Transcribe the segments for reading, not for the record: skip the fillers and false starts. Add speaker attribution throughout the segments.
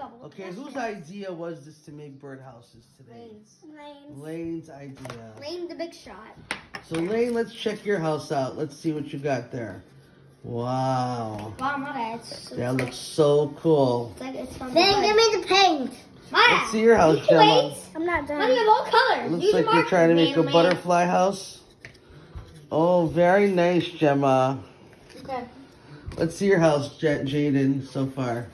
Speaker 1: double.
Speaker 2: Okay, whose idea was this to make birdhouses today? Lane's idea.
Speaker 1: Lane the big shot.
Speaker 2: So Lane, let's check your house out. Let's see what you got there. Wow.
Speaker 1: Wow, Mother,
Speaker 2: That looks so cool.
Speaker 1: it's like it's from
Speaker 3: Then give me the paint.
Speaker 2: Let's see your house, Gemma.
Speaker 3: I'm not done.
Speaker 1: Look at all colors.
Speaker 2: Looks like you're trying to make a butterfly house. Oh, very nice, Gemma.
Speaker 1: Okay.
Speaker 2: Let's see your house, Jaden, so far.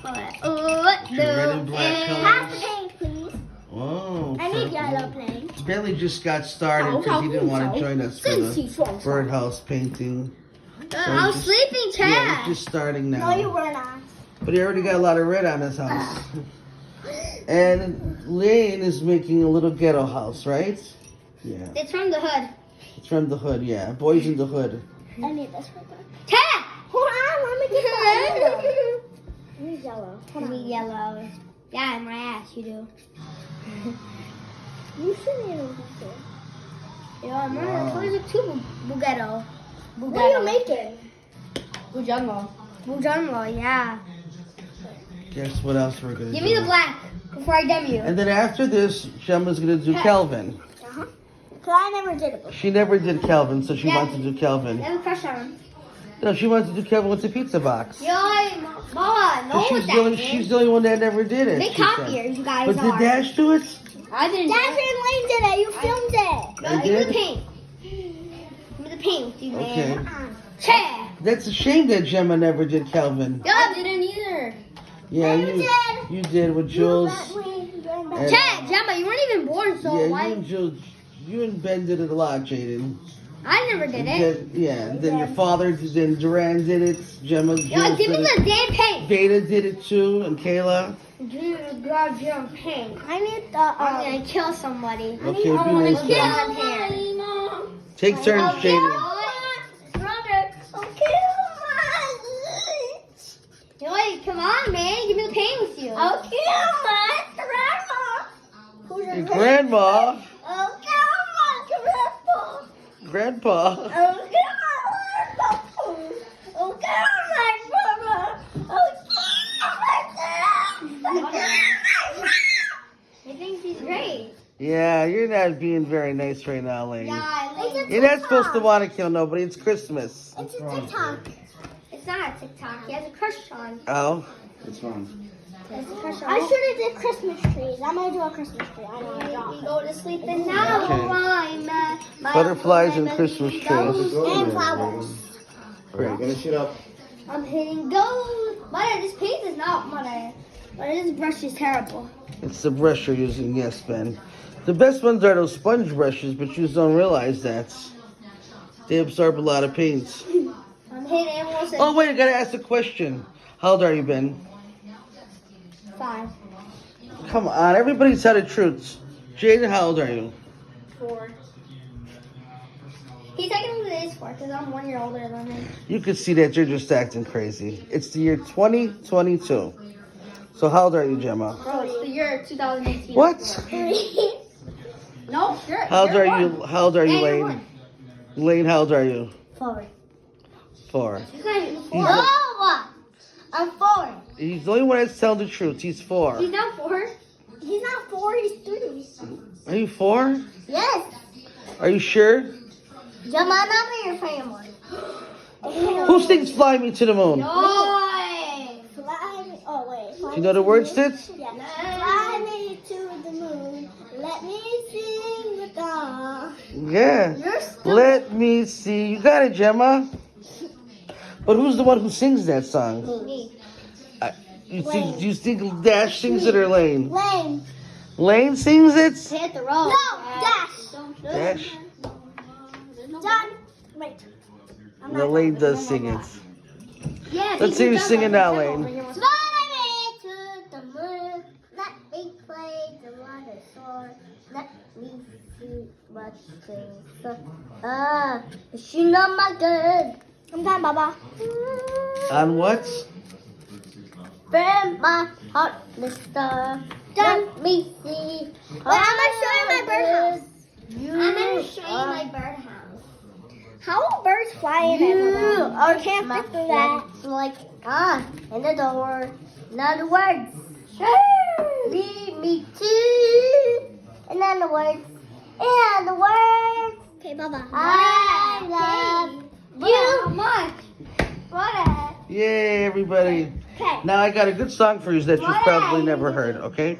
Speaker 1: What?
Speaker 2: Your red and black
Speaker 3: Half the
Speaker 2: colors.
Speaker 3: paint, please.
Speaker 2: Oh,
Speaker 3: I need
Speaker 2: purple.
Speaker 3: yellow paint.
Speaker 2: Bentley just got started because he didn't want to join us for the birdhouse painting.
Speaker 1: I was sleeping,
Speaker 2: Yeah,
Speaker 1: Chad.
Speaker 2: he's just starting
Speaker 3: No,
Speaker 2: now.
Speaker 3: you were not.
Speaker 2: But he already got a lot of red on his house. And Lane is making a little ghetto house, right? Yeah.
Speaker 1: It's from the hood.
Speaker 2: It's from the hood, yeah. Boys in the hood.
Speaker 3: I need this right there.
Speaker 1: Chad!
Speaker 3: Hold on, let me get that. I need yellow.
Speaker 1: I need yellow. Yeah, in my ass, you do.
Speaker 3: You should need them too.
Speaker 1: Yeah, man,
Speaker 2: Wow.
Speaker 1: that's always a too Bughetto.
Speaker 3: What are you making?
Speaker 1: Bujanmo. Bujanmo, yeah.
Speaker 2: Guess what else we're gonna
Speaker 1: Give
Speaker 2: do?
Speaker 1: me the black before I dem you.
Speaker 2: And then after this, Gemma's gonna do Kelvin.
Speaker 3: Uh-huh. Cause I never did it before.
Speaker 2: She never did Kelvin, so she
Speaker 1: Yeah.
Speaker 2: wants to do Kelvin.
Speaker 1: I have a crush on him.
Speaker 2: No, she wants to do Kelvin with the pizza box.
Speaker 1: Yo, Mama, no
Speaker 2: But
Speaker 1: what that
Speaker 2: she's the only one that never did it.
Speaker 1: Big
Speaker 2: she said.
Speaker 1: copiers, you guys
Speaker 2: But did
Speaker 1: are.
Speaker 2: Dash do it?
Speaker 1: I didn't do
Speaker 3: Dash
Speaker 1: it.
Speaker 3: and Lane did it. You filmed it.
Speaker 1: No,
Speaker 2: I
Speaker 1: give me
Speaker 2: did?
Speaker 1: the pink. Give me the pink, you
Speaker 2: Okay.
Speaker 1: man. Chad!
Speaker 2: That's a shame that Gemma never did Kelvin.
Speaker 1: Yo, I didn't either.
Speaker 2: Yeah, you did with Jules. And-
Speaker 1: Chad, Gemma, you weren't even born, so
Speaker 2: Yeah,
Speaker 1: why?
Speaker 2: you and Jules, you and Ben did it a lot, Jaden.
Speaker 1: I never did it.
Speaker 2: Yeah, and then your father, then Duran did it. Gemma,
Speaker 1: Yo,
Speaker 2: Jules
Speaker 1: give me
Speaker 2: did it.
Speaker 1: the damn pink.
Speaker 2: Veda did it too, and Kayla.
Speaker 1: Give me the goddamn pink.
Speaker 3: I need the.
Speaker 1: I'm gonna kill somebody.
Speaker 2: Okay, be
Speaker 1: I wanna
Speaker 2: nice,
Speaker 1: kill
Speaker 2: Ben.
Speaker 1: him, Mom.
Speaker 2: Take turns, Jaden.
Speaker 1: Wait, come on, man. Give me the paint with you.
Speaker 3: I'll kill my grandma. Who's your
Speaker 2: Your grandma,
Speaker 3: I'll kill my grandpa.
Speaker 2: grandpa.
Speaker 3: I'll kill my grandpa. I'll kill my grandma. I'll kill my grandma.
Speaker 1: He thinks he's great.
Speaker 2: Yeah, you're not being very nice right now, lady.
Speaker 1: Yeah,
Speaker 3: It's a
Speaker 2: You're not supposed to
Speaker 3: TikTok.
Speaker 2: want to kill nobody. It's Christmas.
Speaker 3: It's a TikTok.
Speaker 1: it's not a TikTok. He has a crush on.
Speaker 2: Oh,
Speaker 4: What's wrong?
Speaker 1: He has a crush on.
Speaker 3: I should have did Christmas trees. I'm gonna do a Christmas tree. I know. I
Speaker 1: We
Speaker 3: draw.
Speaker 1: go to sleep and now
Speaker 2: Okay.
Speaker 1: my
Speaker 2: Butterflies and Christmas trees.
Speaker 3: And flowers.
Speaker 2: Great.
Speaker 4: Finish it up.
Speaker 1: I'm hitting gold. Mother, this paint is not mother. Mother, this brush is terrible.
Speaker 2: It's the brush you're using, yes, Ben. The best ones are those sponge brushes, but you just don't realize that. They absorb a lot of paint.
Speaker 1: I'm hitting animals.
Speaker 2: Oh, wait, I gotta ask a question. How old are you, Ben?
Speaker 1: 5.
Speaker 2: Come on, everybody tell the truth. Jaden, how old are you?
Speaker 1: 4. He technically is 4 because I'm 1 year older than him.
Speaker 2: You can see that you're just acting crazy. It's the year 2022. So how old are you, Gemma?
Speaker 1: Bro, it's the year 2018.
Speaker 2: What?
Speaker 1: No, sure.
Speaker 2: How old are you? How old are you,
Speaker 1: Yeah, you're
Speaker 2: Lane?
Speaker 1: one.
Speaker 2: Lane, how old are you?
Speaker 3: 4.
Speaker 2: 4.
Speaker 1: He's not even 4.
Speaker 2: He's
Speaker 3: No! I'm 4.
Speaker 2: He's the only one that's telling the truth. He's 4.
Speaker 1: He's not 4.
Speaker 3: He's not 4, he's 3.
Speaker 2: Are you 4?
Speaker 3: Yes.
Speaker 2: Are you sure?
Speaker 3: Your mom and your family.
Speaker 2: Who sings "Fly Me to the Moon"?
Speaker 1: No.
Speaker 3: Fly me. Oh, wait.
Speaker 2: Do you know the words, Stitch?
Speaker 3: Yeah. Fly me to the moon. Let me sing the song.
Speaker 2: Yeah.
Speaker 1: You're still.
Speaker 2: Let me see. You got it, Gemma. But who's the one who sings that song?
Speaker 1: Me.
Speaker 2: Do you think Dash sings it or Lane?
Speaker 3: Lane.
Speaker 2: Lane sings it?
Speaker 1: Hit the road.
Speaker 3: No, Dash.
Speaker 2: Dash?
Speaker 3: Done. Wait. I'm
Speaker 2: No,
Speaker 3: not
Speaker 2: Lane
Speaker 3: done.
Speaker 2: does sing it.
Speaker 1: Yeah,
Speaker 2: Let's see you sing it now, Lane.
Speaker 3: Fly me to the moon. Let me play the water sword. Let me see what things. She know my good. I'm done, Baba.
Speaker 2: On what?
Speaker 3: Burn my heart, the star. Let me see. Wait, I'm gonna show you my birdhouse.
Speaker 1: I'm gonna show you my birdhouse. How are birds flying everywhere? I can't picture that.
Speaker 3: Like, in the door. In other words, lead me to. In other words,
Speaker 1: Okay, bye-bye.
Speaker 3: I love
Speaker 1: How
Speaker 3: you.
Speaker 1: much? What?
Speaker 2: Yay, everybody.
Speaker 1: Okay.
Speaker 2: Now I got a good song for you that you've probably never heard, okay?